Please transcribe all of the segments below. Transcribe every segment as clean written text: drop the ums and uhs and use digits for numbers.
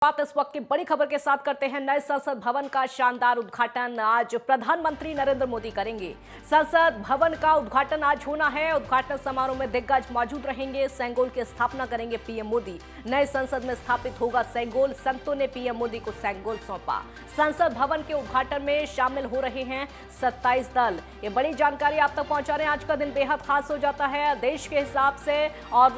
बात इस वक्त की बड़ी खबर के साथ करते हैं। नए संसद भवन का शानदार उद्घाटन आज प्रधानमंत्री नरेंद्र मोदी करेंगे। संसद भवन का उद्घाटन आज होना है। उद्घाटन समारोह में दिग्गज मौजूद रहेंगे। सेंगोल की स्थापना करेंगे पीएम मोदी। नए संसद में स्थापित होगा सेंगोल। संतों ने पीएम मोदी को सेंगोल सौंपा। संसद भवन के उद्घाटन में शामिल हो रहे हैं 27 दल। ये बड़ी जानकारी आप तक पहुंचा रहे हैं। आज का दिन बेहद खास हो जाता है देश के हिसाब से, और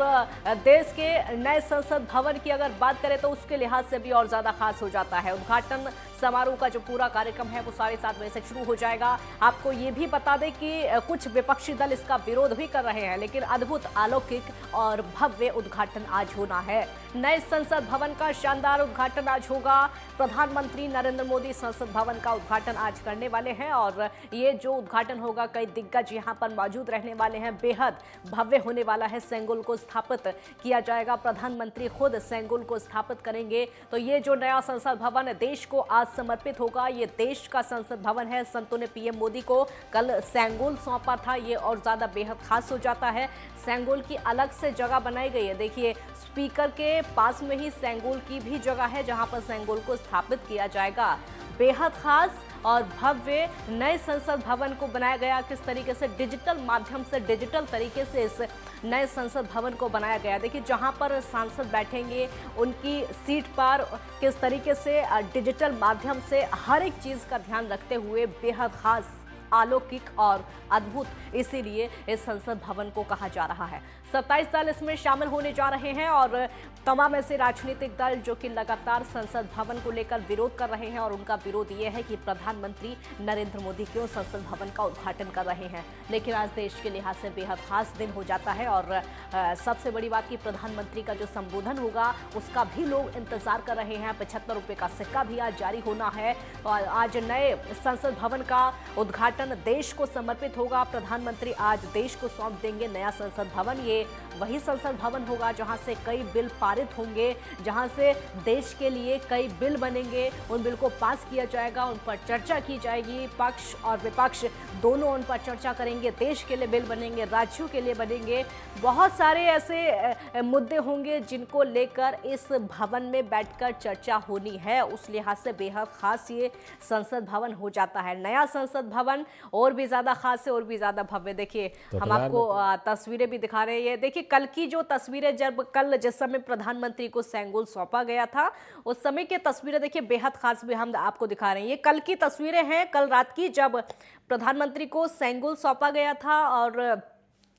देश के नए संसद भवन की अगर बात करें तो उसके लिहाज से भी और ज्यादा खास हो जाता है। उद्घाटन समारोह का जो पूरा कार्यक्रम है वो 7:30 बजे से शुरू हो जाएगा। आपको ये भी बता दें कि कुछ विपक्षी दल इसका विरोध भी कर रहे हैं, लेकिन अद्भुत, अलौकिक और भव्य उद्घाटन आज होना है। नए संसद भवन का शानदार उद्घाटन आज होगा। प्रधानमंत्री नरेंद्र मोदी संसद भवन का उद्घाटन आज करने वाले हैं, और ये जो उद्घाटन होगा कई दिग्गज यहां पर मौजूद रहने वाले हैं। बेहद भव्य होने वाला है। सेंगोल को स्थापित किया जाएगा। प्रधानमंत्री खुद सेंगोल को स्थापित करेंगे। तो ये जो नया संसद भवन देश को आज समर्पित होगा, ये देश का संसद भवन है। संतों ने पीएम मोदी को कल सेंगोल सौंपा था। ये और ज्यादा बेहद खास हो जाता है। सेंगोल की अलग से जगह बनाई गई है। देखिए, स्पीकर के पास में ही सेंगोल की भी जगह है जहां पर सेंगोल को स्थापित किया जाएगा। बेहद खास और भव्य नए संसद भवन को बनाया गया। किस तरीके से डिजिटल माध्यम से, डिजिटल तरीके से इस नए संसद भवन को बनाया गया। देखिए, जहां पर सांसद बैठेंगे उनकी सीट पर किस तरीके से डिजिटल माध्यम से हर एक चीज का ध्यान रखते हुए बेहद खास, अलौकिक और अद्भुत, इसीलिए इस संसद भवन को कहा जा रहा है। 27 दल इसमें शामिल होने जा रहे हैं, और तमाम ऐसे राजनीतिक दल जो कि लगातार संसद भवन को लेकर विरोध कर रहे हैं, और उनका विरोध ये है कि प्रधानमंत्री नरेंद्र मोदी क्यों संसद भवन का उद्घाटन कर रहे हैं। लेकिन आज देश के लिहाज से बेहद खास दिन हो जाता है, और सबसे बड़ी बात कि प्रधानमंत्री का जो संबोधन होगा उसका भी लोग इंतजार कर रहे हैं। 75 रुपये का सिक्का भी आज जारी होना है, और आज नए संसद भवन का उद्घाटन देश को समर्पित होगा। प्रधानमंत्री आज देश को सौंप देंगे नया संसद भवन। ये वही संसद भवन होगा जहां से कई बिल पारित होंगे, जहां से देश के लिए कई बिल बनेंगे। उन बिल को पास किया जाएगा, उन पर चर्चा की जाएगी। पक्ष और विपक्ष दोनों उन पर चर्चा करेंगे। देश के लिए बिल बनेंगे, राज्यों के लिए बनेंगे। बहुत सारे ऐसे मुद्दे होंगे जिनको लेकर इस भवन में बैठकर चर्चा होनी है। उस लिहाज से बेहद खास ये संसद भवन हो जाता है। नया संसद भवन और भी ज्यादा खास है, और भी ज्यादा भव्य। देखिए, तो हम आपको तस्वीरें भी दिखा रहे हैं। ये देखिए, कल की जो तस्वीरें, जब कल जिस समय प्रधानमंत्री को सेंगोल सौंपा गया था उस समय की तस्वीरें देखिए, बेहद खास भी हम आपको दिखा रहे हैं। ये कल की तस्वीरें हैं, कल रात की, जब प्रधानमंत्री को सेंगोल सौंपा गया था, और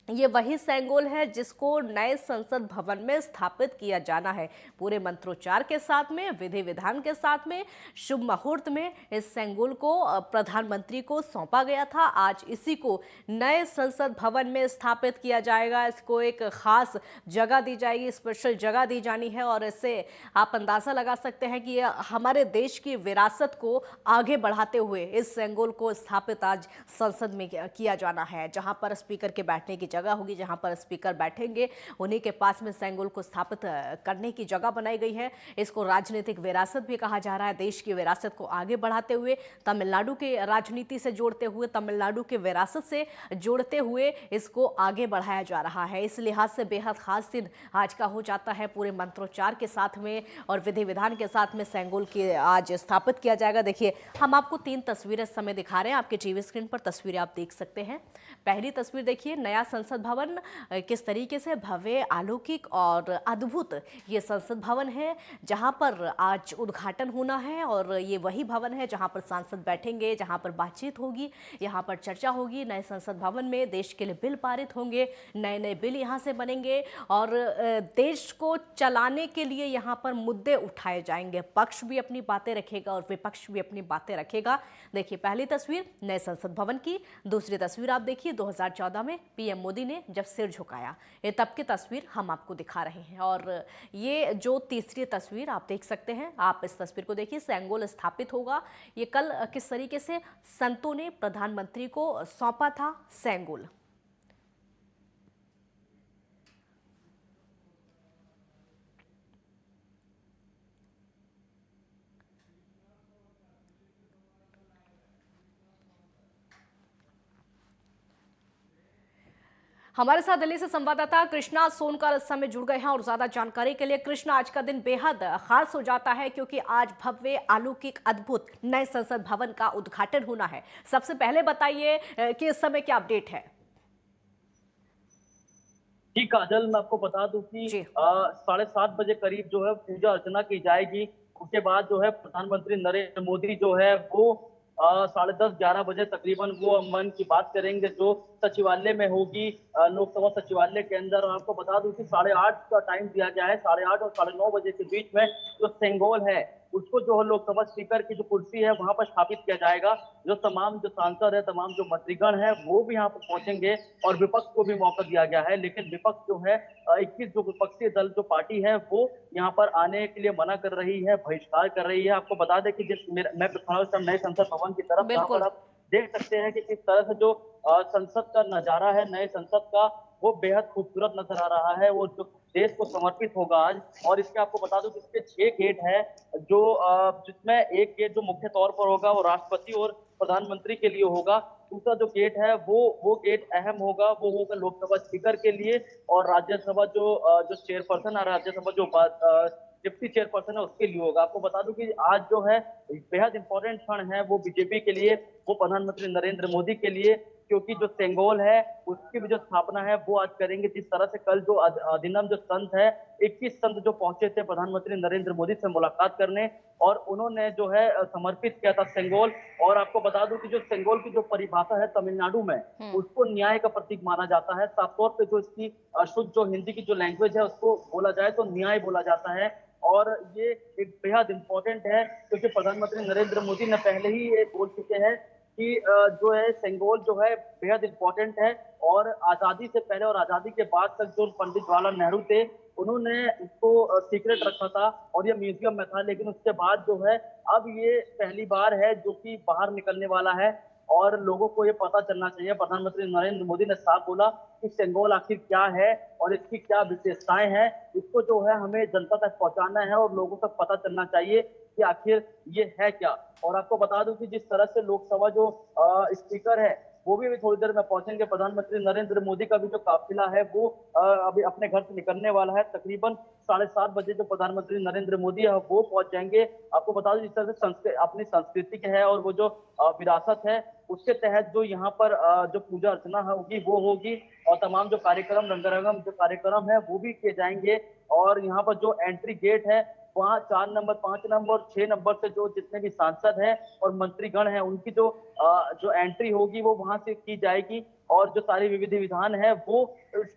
ये वही सेंगोल है जिसको नए संसद भवन में स्थापित किया जाना है। पूरे मंत्रोच्चार के साथ में, विधि विधान के साथ में, शुभ मुहूर्त में इस सेंगोल को प्रधानमंत्री को सौंपा गया था। आज इसी को नए संसद भवन में स्थापित किया जाएगा। इसको एक खास जगह दी जाएगी, स्पेशल जगह दी जानी है, और इससे आप अंदाजा लगा सकते हैं कि हमारे देश की विरासत को आगे बढ़ाते हुए इस सेंगोल को स्थापित आज संसद में किया जाना है। जहां पर स्पीकर के बैठने की जगह होगी, जहां पर स्पीकर बैठेंगे उन्हीं के पास में सेंगोल को स्थापित करने की जगह बनाई गई है। इसको राजनीतिक विरासत भी कहा जा रहा है। देश की विरासत को आगे बढ़ाते हुए, तमिलनाडु के राजनीति से जोड़ते हुए, तमिलनाडु के विरासत से जोड़ते हुए इसको आगे बढ़ाया जा रहा है। इस लिहाज से बेहद खास दिन आज का हो जाता है। पूरे मंत्रोच्चार के साथ में और विधि विधान के साथ में सेंगोल की आज स्थापित किया जाएगा। देखिए, हम आपको 3 तस्वीरें इस समय दिखा रहे हैं। आपके टीवी स्क्रीन पर तस्वीरें आप देख सकते हैं। पहली तस्वीर देखिए, नया संसद भवन किस तरीके से भव्य, अलौकिक और अद्भुत ये संसद भवन है जहां पर आज उद्घाटन होना है। और ये वही भवन है जहां पर सांसद बैठेंगे, जहां पर बातचीत होगी, यहां पर चर्चा होगी। नए संसद भवन में देश के लिए बिल पारित होंगे, नए नए बिल यहां से बनेंगे, और देश को चलाने के लिए यहां पर मुद्दे उठाए जाएंगे। पक्ष भी अपनी बातें रखेगा और विपक्ष भी अपनी बातें रखेगा। देखिए, पहली तस्वीर नए संसद भवन की। दूसरी तस्वीर आप देखिए, 2014 में पीएम मोदी ने जब सिर झुकाया, ये तब की तस्वीर हम आपको दिखा रहे हैं। और ये जो तीसरी तस्वीर आप देख सकते हैं, आप इस तस्वीर को देखिए, सेंगोल स्थापित होगा। ये कल किस तरीके से संतों ने प्रधानमंत्री को सौंपा था सेंगोल। हमारे साथ दिल्ली से संवाददाता कृष्णा सोनकर इस समय जुड़ गए हैं और ज्यादा जानकारी के लिए। कृष्णा, आज का दिन बेहद खास हो जाता है क्योंकि आज भव्य अलौकिक अद्भुत नए संसद भवन का उद्घाटन होना है। सबसे पहले बताइए कि इस समय क्या अपडेट है। जी काजल, मैं आपको बता दूं कि जी। 7:30 बजे करीब जो है पूजा अर्चना की जाएगी। उसके बाद जो है प्रधानमंत्री नरेंद्र मोदी जो है वो 10:30-11 बजे तकरीबन वो मन की बात करेंगे जो सचिवालय में होगी, लोकसभा सचिवालय के अंदर। और आपको बता दूं कि 8:30 का टाइम दिया गया है। 8:30 और 9:30 बजे के बीच में जो सेंगोल है उसको जो है लोकसभा स्पीकर की जो कुर्सी है वहां पर स्थापित किया जाएगा। जो तमाम जो सांसद है, तमाम जो मंत्रीगण है वो भी यहाँ पर पहुंचेंगे और विपक्ष को भी मौका दिया गया है। लेकिन विपक्ष जो है 21 जो विपक्षी दल जो पार्टी है वो यहाँ पर आने के लिए मना कर रही है, बहिष्कार कर रही है। आपको बता दें कि मैं खड़ा हूं नए संसद भवन की तरफ, जहाँ पर बिल्कुल। आप देख सकते हैं कि किस तरह से जो संसद का नजारा है नए संसद का वो बेहद खूबसूरत नजर आ रहा है। वो जो देश को समर्पित होगा आज। और इसके आपको बता दूं कि इसके 6 गेट है जो जिसमें एक गेट जो मुख्य तौर पर होगा वो राष्ट्रपति और प्रधानमंत्री के लिए होगा। दूसरा जो गेट है वो गेट अहम होगा, वो होगा लोकसभा स्पीकर के लिए। और राज्यसभा जो चेयरपर्सन है, राज्यसभा जो डिप्टी चेयरपर्सन है उसके लिए होगा। आपको बता दूं कि आज जो है बेहद इंपॉर्टेंट क्षण है वो बीजेपी के लिए, वो प्रधानमंत्री नरेंद्र मोदी के लिए, क्योंकि जो सेंगोल है उसकी भी जो स्थापना है वो आज करेंगे। जिस तरह से कल जो अधिनम जो संत है 21 संत जो पहुंचे थे प्रधानमंत्री नरेंद्र मोदी से मुलाकात करने और उन्होंने जो है समर्पित किया था सेंगोल। और आपको बता दूं कि जो सेंगोल की जो परिभाषा है तमिलनाडु में उसको न्याय का प्रतीक माना जाता है। साफ तौर पे जो इसकी शुद्ध जो हिंदी की जो लैंग्वेज है उसको बोला जाए तो न्याय बोला जाता है। और ये एक बेहद इंपॉर्टेंट है क्योंकि प्रधानमंत्री नरेंद्र मोदी ने पहले ही ये बोल चुके हैं कि जो है सेंगोल जो है बेहद इंपॉर्टेंट है। और आजादी से पहले और आजादी के बाद तक जो पंडित जवाहरलाल नेहरू थे उन्होंने इसको सीक्रेट रखा था और ये म्यूजियम में था। लेकिन उसके बाद जो है अब ये पहली बार है जो कि बाहर निकलने वाला है और लोगों को ये पता चलना चाहिए। प्रधानमंत्री नरेंद्र मोदी ने साफ बोला कि सेंगोल आखिर क्या है और इसकी क्या विशेषताएं हैं, इसको जो है हमें जनता तक पहुंचाना है और लोगों तक पता चलना चाहिए कि आखिर ये है क्या। और आपको बता दूं कि जिस तरह से लोकसभा जो स्पीकर है वो भी थोड़ी देर में पहुंचेंगे। प्रधानमंत्री नरेंद्र मोदी का भी जो काफिला है वो अभी अपने घर से निकलने वाला है। तकरीबन 7:30 बजे जो प्रधानमंत्री नरेंद्र मोदी है वो पहुंच जाएंगे। आपको बता दूं जिस तरह से अपनी संस्कृति के है और वो जो विरासत है उसके तहत जो यहाँ पर जो पूजा अर्चना होगी वो होगी और तमाम जो कार्यक्रम रंगारंगम जो कार्यक्रम है वो भी किए जाएंगे। और यहाँ पर जो एंट्री गेट है वहाँ 4 नंबर, 5 नंबर और 6 नंबर से जो जितने भी सांसद हैं और मंत्रीगण हैं उनकी जो एंट्री होगी वो वहां से की जाएगी और जो सारी विधि विधान है वो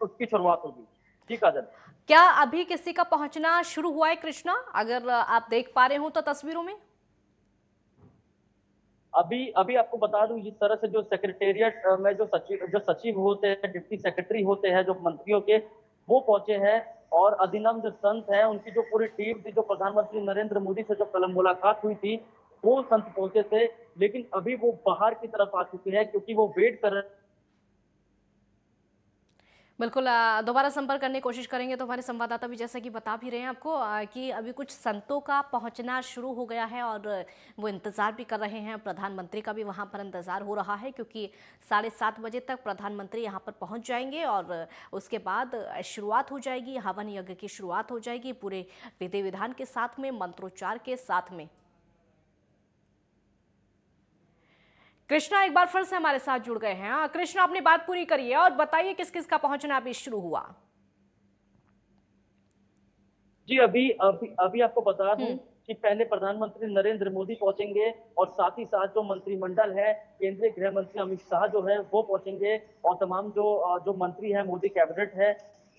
उसकी शुरुआत होगी। जी काजल। क्या अभी किसी का पहुंचना शुरू हुआ है कृष्णा, अगर आप देख पा रहे हो तो तस्वीरों में? अभी अभी आपको बता दूं जिस तरह से जो सेक्रेटेरिएट में जो सचिव होते हैं, डिप्टी सेक्रेटरी होते हैं जो मंत्रियों के, वो पहुंचे हैं। और अधिनम जो संत है उनकी जो पूरी टीम थी, जो प्रधानमंत्री नरेंद्र मोदी से जो कल मुलाकात हुई थी वो संत पहुंचे थे। लेकिन अभी वो बाहर की तरफ आ चुके हैं क्योंकि वो वेट कर रहे बिल्कुल, दोबारा संपर्क करने की कोशिश करेंगे। तो हमारे संवाददाता भी जैसा कि बता भी रहे हैं आपको कि अभी कुछ संतों का पहुंचना शुरू हो गया है और वो इंतज़ार भी कर रहे हैं। प्रधानमंत्री का भी वहां पर इंतज़ार हो रहा है क्योंकि 7:30 बजे तक प्रधानमंत्री यहां पर पहुंच जाएंगे और उसके बाद शुरुआत हो जाएगी, हवन यज्ञ की शुरुआत हो जाएगी पूरे विधि विधान के साथ में, मंत्रोच्चार के साथ में। कृष्णा एक बार फिर से हमारे साथ जुड़ गए हैं। कृष्णा, अपनी बात पूरी करिए और बताइए किस किस का पहुंचना अभी शुरू हुआ। जी अभी अभी अभी आपको बता दूं कि पहले प्रधानमंत्री नरेंद्र मोदी पहुंचेंगे और साथ ही साथ जो मंत्रिमंडल है, केंद्रीय गृह मंत्री अमित शाह जो है वो पहुंचेंगे और तमाम जो मंत्री है, मोदी कैबिनेट है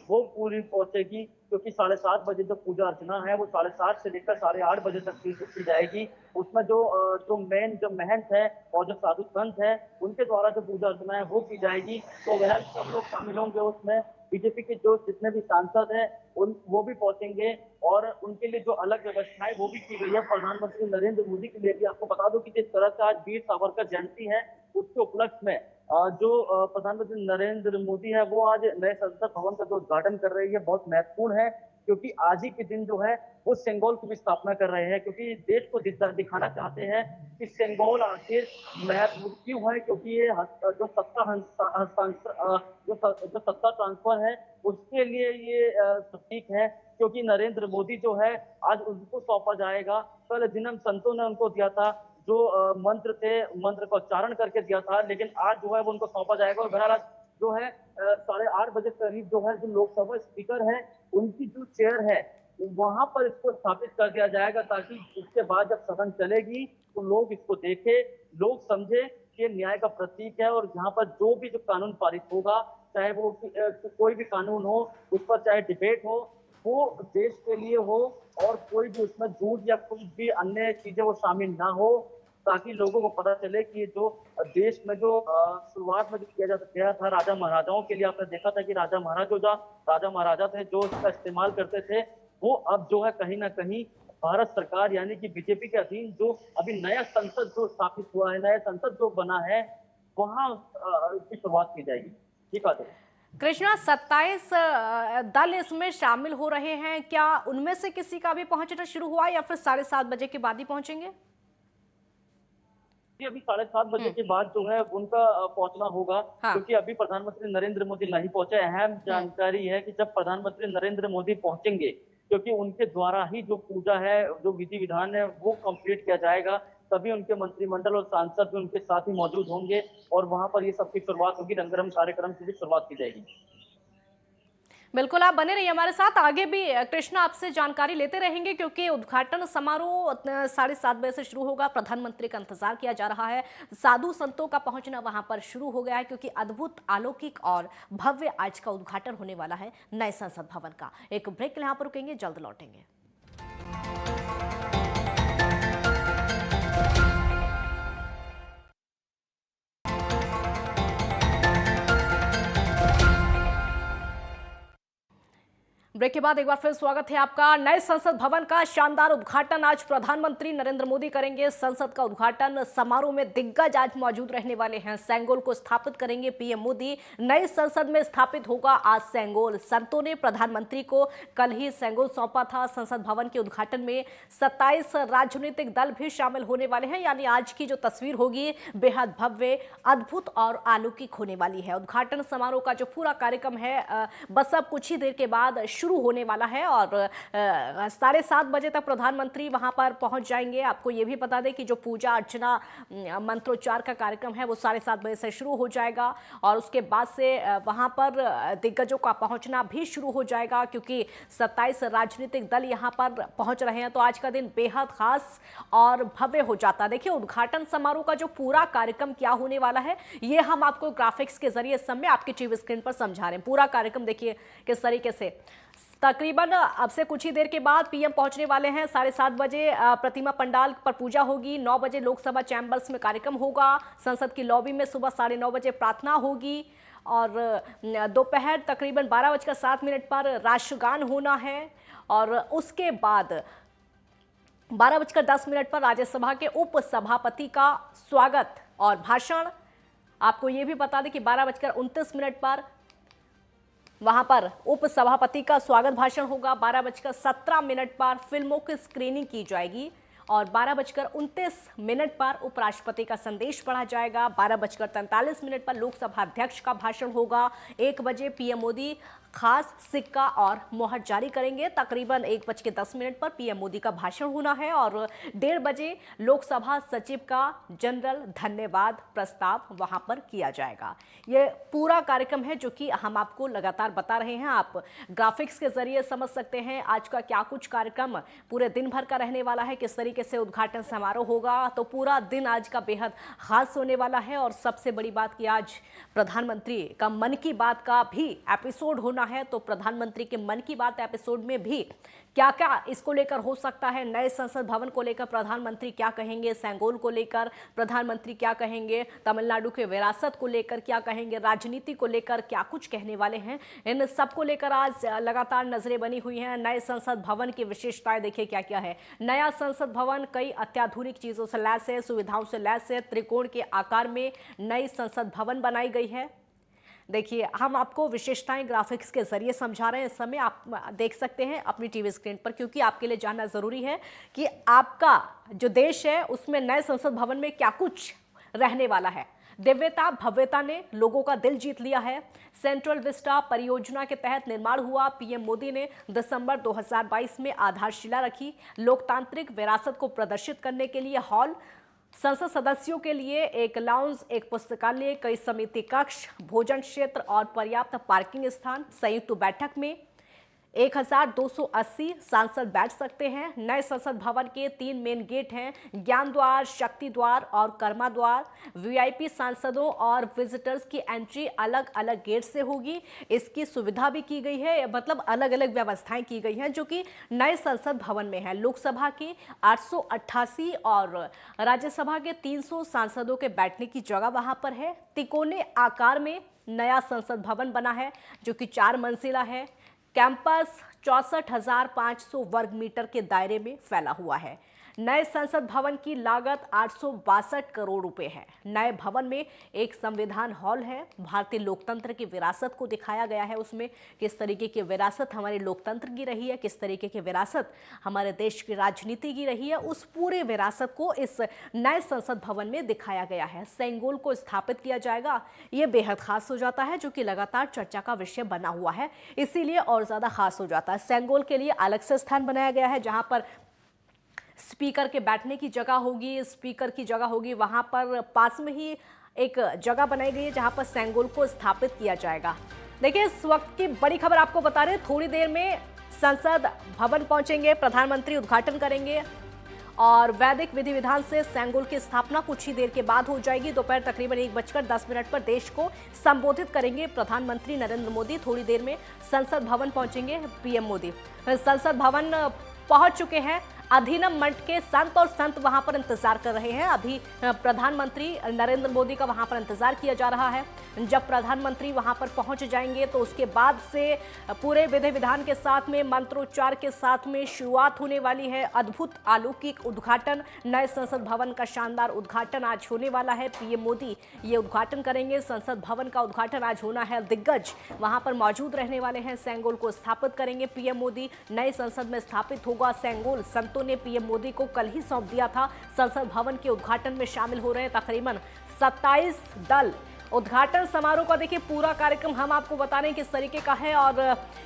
वो पूरी पहुंचेगी। क्योंकि 7:30 बजे जो पूजा अर्चना है वो 7:30 से लेकर 8:30 बजे तक की जाएगी। उसमें जो मेन जो महंत है और जो साधु संत है उनके द्वारा जो पूजा अर्चना है वो की जाएगी। तो वह सब लोग शामिल होंगे उसमें। बीजेपी के जो जितने भी सांसद हैं वो भी पहुंचेंगे और उनके लिए जो अलग व्यवस्थाएं वो भी की गई है प्रधानमंत्री नरेंद्र मोदी के लिए भी। आपको बता दो कि जिस तरह से आज वीर सावरकर जयंती है उसके उपलक्ष्य में जो प्रधानमंत्री नरेंद्र मोदी है वो आज नए संसद भवन का जो उद्घाटन कर रही है बहुत महत्वपूर्ण है। क्योंकि आज ही के दिन जो है वो सेंगोल की भी स्थापना कर रहे हैं, क्योंकि देश को दिखाना चाहते हैं कि सेंगोल आखिर महत्व क्यों है, क्योंकि ये जो सत्ता हस्तांतर जो सत्ता ट्रांसफर है उसके लिए ये प्रतीक है, क्योंकि नरेंद्र मोदी जो है आज उनको सौंपा जाएगा। कल जिन संतों ने उनको दिया था, जो मंत्र थे, मंत्र का उच्चारण करके दिया था, लेकिन आज जो है वो उनको सौंपा जाएगा। और बहरहाल जो है 8:30 करीब जो है जो लोकसभा स्पीकर है उनकी जो चेयर है वहां पर इसको स्थापित कर दिया जाएगा, ताकि उसके बाद जब सदन चलेगी तो लोग इसको देखे, लोग समझे कि ये न्याय का प्रतीक है। और यहाँ पर जो भी जो कानून पारित होगा, चाहे वो कोई भी कानून हो, उस पर चाहे डिबेट हो, वो देश के लिए हो और कोई भी उसमें झूठ या कुछ भी अन्य चीजें वो शामिल ना हो, ताकि लोगों को पता चले कि जो देश में जो शुरुआत में जो किया गया था राजा महाराजाओं के लिए, आपने देखा था कि राजा महाराजा थे जो इसका इस्तेमाल करते थे, वो अब जो है कहीं ना कहीं भारत सरकार यानी कि बीजेपी के अधीन जो अभी नया संसद जो स्थापित हुआ है, नया संसद जो बना है, वहां इसकी शुरुआत की जाएगी। ठीक है कृष्णा, 27 दल इसमें शामिल हो रहे हैं, क्या उनमें से किसी का भी पहुंचना शुरू हुआ या फिर 7:30 बजे के बाद ही पहुंचेंगे? अभी 7:30 बजे के बाद जो है उनका पहुंचना होगा। हाँ। क्योंकि अभी प्रधानमंत्री नरेंद्र मोदी नहीं पहुंचे। अहम जानकारी है कि जब प्रधानमंत्री नरेंद्र मोदी पहुंचेंगे, क्योंकि उनके द्वारा ही जो पूजा है, जो विधि विधान है वो कंप्लीट किया जाएगा, तभी उनके मंत्रिमंडल और सांसद भी उनके साथ ही मौजूद होंगे और वहां पर ये सबकी शुरुआत होगी, रंगारंग कार्यक्रम की भी शुरुआत की जाएगी। बिल्कुल, आप बने रहिए हमारे साथ, आगे भी कृष्णा आपसे जानकारी लेते रहेंगे, क्योंकि उद्घाटन समारोह 7:30 बजे से शुरू होगा। प्रधानमंत्री का इंतजार किया जा रहा है, साधु संतों का पहुंचना वहां पर शुरू हो गया है, क्योंकि अद्भुत, अलौकिक और भव्य आज का उद्घाटन होने वाला है नए संसद भवन का। एक ब्रेक के लिए यहाँ पर रुकेंगे, जल्द लौटेंगे। ब्रेक के बाद एक बार फिर स्वागत है आपका। नए संसद भवन का शानदार उद्घाटन आज प्रधानमंत्री नरेंद्र मोदी करेंगे। संसद का उद्घाटन समारोह में दिग्गज आज मौजूद रहने वाले हैं। सेंगोल को स्थापित करेंगे पीएम मोदी। नई संसद में स्थापित होगा आज सेंगोल। संतों ने प्रधानमंत्री को कल ही सेंगोल सौंपा था। संसद भवन के उद्घाटन में 27 राजनीतिक दल भी शामिल होने वाले हैं, यानी आज की जो तस्वीर होगी बेहद भव्य, अद्भुत और अलौकिक होने वाली है। उद्घाटन समारोह का जो पूरा कार्यक्रम है बस अब कुछ ही देर के बाद शुरू होने वाला है और 7:30 बजे तक प्रधानमंत्री वहां पर पहुंच जाएंगे। आपको ये भी बता दें कि जो पूजा अर्चना मंत्रोच्चार का कार्यक्रम है वो 7:30 बजे से शुरू हो जाएगा और उसके बाद से वहां पर दिग्गजों का पहुंचना भी शुरू हो जाएगा, क्योंकि 27 राजनीतिक दल यहां पर पहुंच रहे हैं। तो आज का दिन बेहद खास और भव्य हो जाता है। देखिए, उद्घाटन समारोह का जो पूरा कार्यक्रम क्या होने वाला है ये हम आपको ग्राफिक्स के जरिए इस समय आपकी टीवी स्क्रीन पर समझा रहे हैं। पूरा कार्यक्रम देखिए किस तरीके से। तकरीबन अब से कुछ ही देर के बाद पीएम पहुंचने वाले हैं। 7:30 बजे प्रतिमा पंडाल पर पूजा होगी। 9 बजे लोकसभा चैम्बर्स में कार्यक्रम होगा। संसद की लॉबी में सुबह 9:30 बजे प्रार्थना होगी और दोपहर तकरीबन 12:07 पर राष्ट्रगान होना है और उसके बाद 12:10 पर राज्यसभा के उप सभापति का स्वागत और भाषण। आपको ये भी बता दें कि 12:29 पर वहां पर उप सभापति का स्वागत भाषण होगा। 12:17 पर फिल्मों की स्क्रीनिंग की जाएगी और 12:29 पर उपराष्ट्रपति का संदेश पढ़ा जाएगा। 12:43 पर लोकसभा अध्यक्ष का भाषण होगा। 1 बजे पीएम मोदी खास सिक्का और मोहर जारी करेंगे। तकरीबन 1:10 पर पीएम मोदी का भाषण होना है और 1:30 बजे लोकसभा सचिव का जनरल धन्यवाद प्रस्ताव वहां पर किया जाएगा। ये पूरा कार्यक्रम है जो कि हम आपको लगातार बता रहे हैं। आप ग्राफिक्स के जरिए समझ सकते हैं आज का क्या कुछ कार्यक्रम पूरे दिन भर का रहने वाला है, किस तरीके से उद्घाटन समारोह होगा। तो पूरा दिन आज का बेहद खास होने वाला है और सबसे बड़ी बात कि आज प्रधानमंत्री का मन की बात का भी एपिसोड होना है। तो प्रधानमंत्री के मन की बात एपिसोड में भी क्या क्या इसको लेकर हो सकता है, नए संसद भवन को लेकर प्रधानमंत्री क्या कहेंगे, सेंगोल को लेकर प्रधानमंत्री क्या कहेंगे, तमिलनाडु के विरासत को लेकर क्या कहेंगे, राजनीति को लेकर क्या कुछ कहने वाले हैं, इन सबको लेकर आज लगातार नजरें बनी हुई हैं। नए संसद भवन की विशेषताएं देखिए क्या क्या है। नया संसद भवन कई अत्याधुनिक चीजों से लैस है, सुविधाओं से लैस है। त्रिकोण के आकार में नई संसद भवन बनाई गई है। देखिए, हम आपको विशेषताएं ग्राफिक्स के जरिए समझा रहे हैं। इस समय आप देख सकते हैं अपनी टीवी स्क्रीन पर, क्योंकि आपके लिए जानना जरूरी है कि आपका जो देश है उसमें नए संसद भवन में क्या कुछ रहने वाला है। दिव्यता भव्यता ने लोगों का दिल जीत लिया है। सेंट्रल विस्टा परियोजना के तहत निर्माण हुआ। पीएम मोदी ने दिसंबर 2022 में आधारशिला रखी। लोकतांत्रिक विरासत को प्रदर्शित करने के लिए हॉल, संसद सदस्यों के लिए एक लाउंज, एक पुस्तकालय, कई समिति कक्ष, भोजन क्षेत्र और पर्याप्त पार्किंग स्थान। संयुक्त बैठक में 1280 सांसद बैठ सकते हैं। नए संसद भवन के 3 मेन गेट हैं, ज्ञान द्वार, शक्ति द्वार और कर्मा द्वार। वीआईपी सांसदों और विजिटर्स की एंट्री अलग अलग गेट से होगी। इसकी सुविधा भी की गई है, मतलब अलग अलग व्यवस्थाएं की गई हैं जो कि नए संसद भवन में है। लोकसभा के 888 और राज्यसभा के 300 सांसदों के बैठने की जगह वहां पर है। तिकोने आकार में नया संसद भवन बना है जो कि 4 मंजिला है। कैंपस 64,500 वर्ग मीटर के दायरे में फैला हुआ है। नए संसद भवन की लागत 862 करोड़ रुपए है। नए भवन में एक संविधान हॉल है। भारतीय लोकतंत्र की विरासत को दिखाया गया है। उसमें किस तरीके की विरासत हमारे लोकतंत्र की रही है, किस तरीके की विरासत हमारे देश की राजनीति की रही है, उस पूरे विरासत को इस नए संसद भवन में दिखाया गया है। सेंगोल को स्थापित किया जाएगा। ये बेहद खास हो जाता है, जो कि लगातार चर्चा का विषय बना हुआ है, इसीलिए और ज्यादा खास हो जाता है। सेंगोल के लिए अलग से स्थान बनाया गया है जहां पर स्पीकर के बैठने की जगह होगी, स्पीकर की जगह होगी। वहां पर पास में ही एक जगह बनाई गई है जहां पर सेंगोल को स्थापित किया जाएगा। देखिए, इस वक्त की बड़ी खबर आपको बता रहे हैं। थोड़ी देर में संसद भवन पहुंचेंगे, प्रधानमंत्री उद्घाटन करेंगे और वैदिक विधि विधान से सेंगोल की स्थापना कुछ ही देर के बाद हो जाएगी। दोपहर तकरीबन 1:10 पर देश को संबोधित करेंगे प्रधानमंत्री नरेंद्र मोदी। थोड़ी देर में संसद भवन पहुंचेंगे पीएम मोदी। संसद भवन पहुंच चुके हैं। अधिनम मठ के संत और संत वहां पर इंतजार कर रहे हैं। अभी प्रधानमंत्री नरेंद्र मोदी का वहां पर इंतजार किया जा रहा है। जब प्रधानमंत्री वहां पर पहुंच जाएंगे तो उसके बाद से पूरे विधि विधान के साथ में, मंत्रोच्चार के साथ में शुरुआत होने वाली है। अद्भुत अलौकिक उद्घाटन, नए संसद भवन का शानदार उद्घाटन आज होने वाला है। पीएम मोदी ये उद्घाटन करेंगे। संसद भवन का उद्घाटन आज होना है। दिग्गज वहां पर मौजूद रहने वाले हैं। सेंगोल को स्थापित करेंगे पीएम मोदी। नए संसद में स्थापित होगा सेंगोल। संतों ने पीएम मोदी को कल ही सौंप दिया था। संसद भवन के उद्घाटन में शामिल हो रहे हैं तकरीबन 27 दल। उद्घाटन समारोह का देखिए पूरा कार्यक्रम हम आपको बता रहे हैं किस तरीके का है और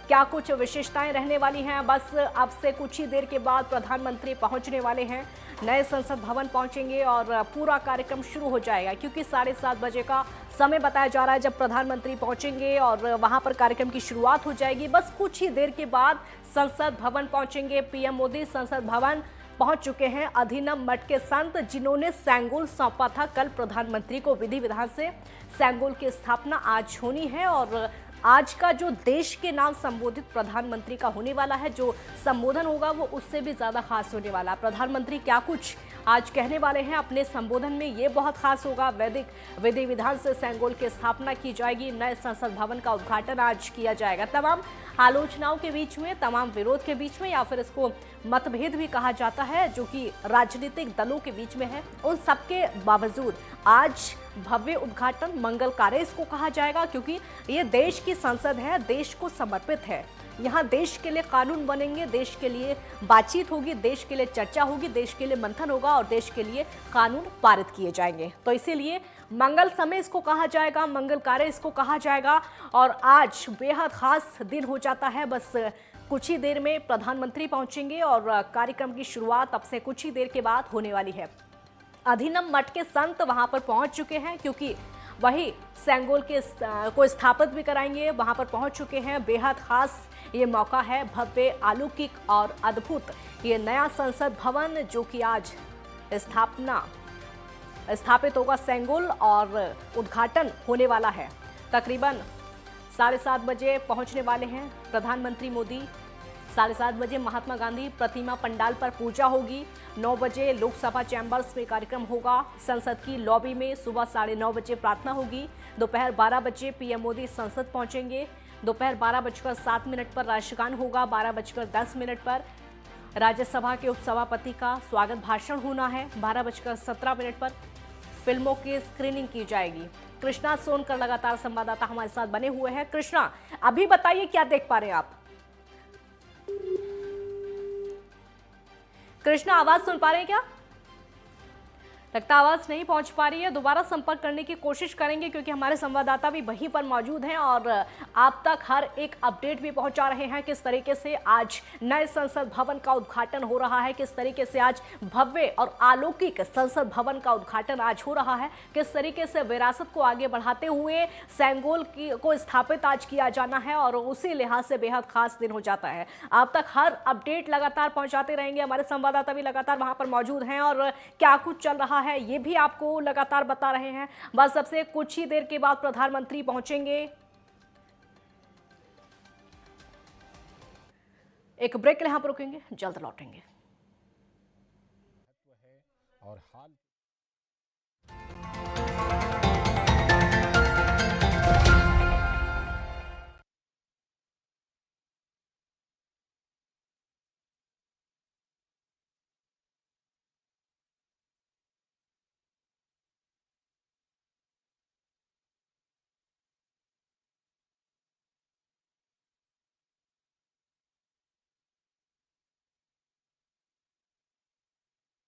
क्या कुछ विशेषताएं रहने वाली हैं। बस अब से कुछ ही देर के बाद प्रधानमंत्री पहुंचने वाले हैं, नए संसद भवन पहुंचेंगे और पूरा कार्यक्रम शुरू हो जाएगा, क्योंकि 7:30 बजे का समय बताया जा रहा है जब प्रधानमंत्री पहुंचेंगे और वहां पर कार्यक्रम की शुरुआत हो जाएगी। बस कुछ ही देर के बाद संसद भवन पहुंचेंगे पीएम मोदी। संसद भवन पहुंच चुके हैं अधिनम मठ के संत, जिन्होंने सेंगोल सौंपा था कल प्रधानमंत्री को। विधि विधान से सेंगोल की स्थापना आज होनी है और आज का जो देश के नाम संबोधित प्रधानमंत्री का होने वाला है, जो संबोधन होगा वो उससे भी ज्यादा खास होने वाला। प्रधानमंत्री क्या कुछ आज कहने वाले हैं अपने संबोधन में, ये बहुत खास होगा। वैदिक विधि विधान से सेंगोल की स्थापना की जाएगी। नए संसद भवन का उद्घाटन आज किया जाएगा। तमाम आलोचनाओं के बीच में, तमाम विरोध के बीच में, या फिर इसको मतभेद भी कहा जाता है जो कि राजनीतिक दलों के बीच में है, उन सबके बावजूद आज भव्य उद्घाटन, मंगल कार्य इसको कहा जाएगा, क्योंकि ये देश की संसद है, देश को समर्पित है। यहाँ देश के लिए कानून बनेंगे, देश के लिए बातचीत होगी, देश के लिए चर्चा होगी, देश के लिए मंथन होगा और देश के लिए कानून पारित किए जाएंगे। तो इसीलिए मंगल समय इसको कहा जाएगा, मंगल कार्य इसको कहा जाएगा और आज बेहद खास दिन हो जाता है। बस कुछ ही देर में प्रधानमंत्री पहुंचेंगे और कार्यक्रम की शुरुआत अब से कुछ ही देर के बाद होने वाली है। अधिनम मठ के संत वहां पर पहुंच चुके हैं, क्योंकि वही सेंगोल के को स्थापित भी कराएंगे, वहां पर पहुंच चुके हैं। बेहद खास ये मौका है, भव्य, अलौकिक और अद्भुत ये नया संसद भवन जो कि आज स्थापित होगा सेंगोल और उद्घाटन होने वाला है। तकरीबन 7:30 बजे पहुंचने वाले हैं प्रधानमंत्री मोदी। 7:30 बजे महात्मा गांधी प्रतिमा पंडाल पर पूजा होगी। 9 बजे लोकसभा चैम्बर्स में कार्यक्रम होगा। संसद की लॉबी में सुबह 9:30 बजे प्रार्थना होगी। दोपहर 12 बजे पीएम मोदी संसद पहुंचेंगे। दोपहर 12:07 पर राष्ट्रगान होगा। 12:10 पर राज्यसभा के उपसभापति का स्वागत भाषण होना है। 12:17 पर फिल्मों की स्क्रीनिंग की जाएगी। कृष्णा सोनकर लगातार संवाददाता हमारे साथ बने हुए हैं। कृष्णा, अभी बताइए क्या देख पा रहे हैं आप? कृष्णा, आवाज सुन पा रहे हैं क्या? लगता आवाज नहीं पहुंच पा रही है। दोबारा संपर्क करने की कोशिश करेंगे क्योंकि हमारे संवाददाता भी वहीं पर मौजूद हैं और आप तक हर एक अपडेट भी पहुंचा रहे हैं। किस तरीके से आज नए संसद भवन का उद्घाटन हो रहा है, किस तरीके से आज भव्य और अलौकिक संसद भवन का उद्घाटन आज हो रहा है, किस तरीके से विरासत को आगे बढ़ाते हुए सेंगोल को स्थापित आज किया जाना है और उसी लिहाज से बेहद खास दिन हो जाता है। आप तक हर अपडेट लगातार पहुंचाते रहेंगे। हमारे संवाददाता भी लगातार वहां पर मौजूद हैं और क्या कुछ चल रहा है ये भी आपको लगातार बता रहे हैं। बस अब से कुछ ही देर के बाद प्रधानमंत्री पहुंचेंगे। एक ब्रेक यहां पर रुकेंगे, जल्द लौटेंगे। और हाल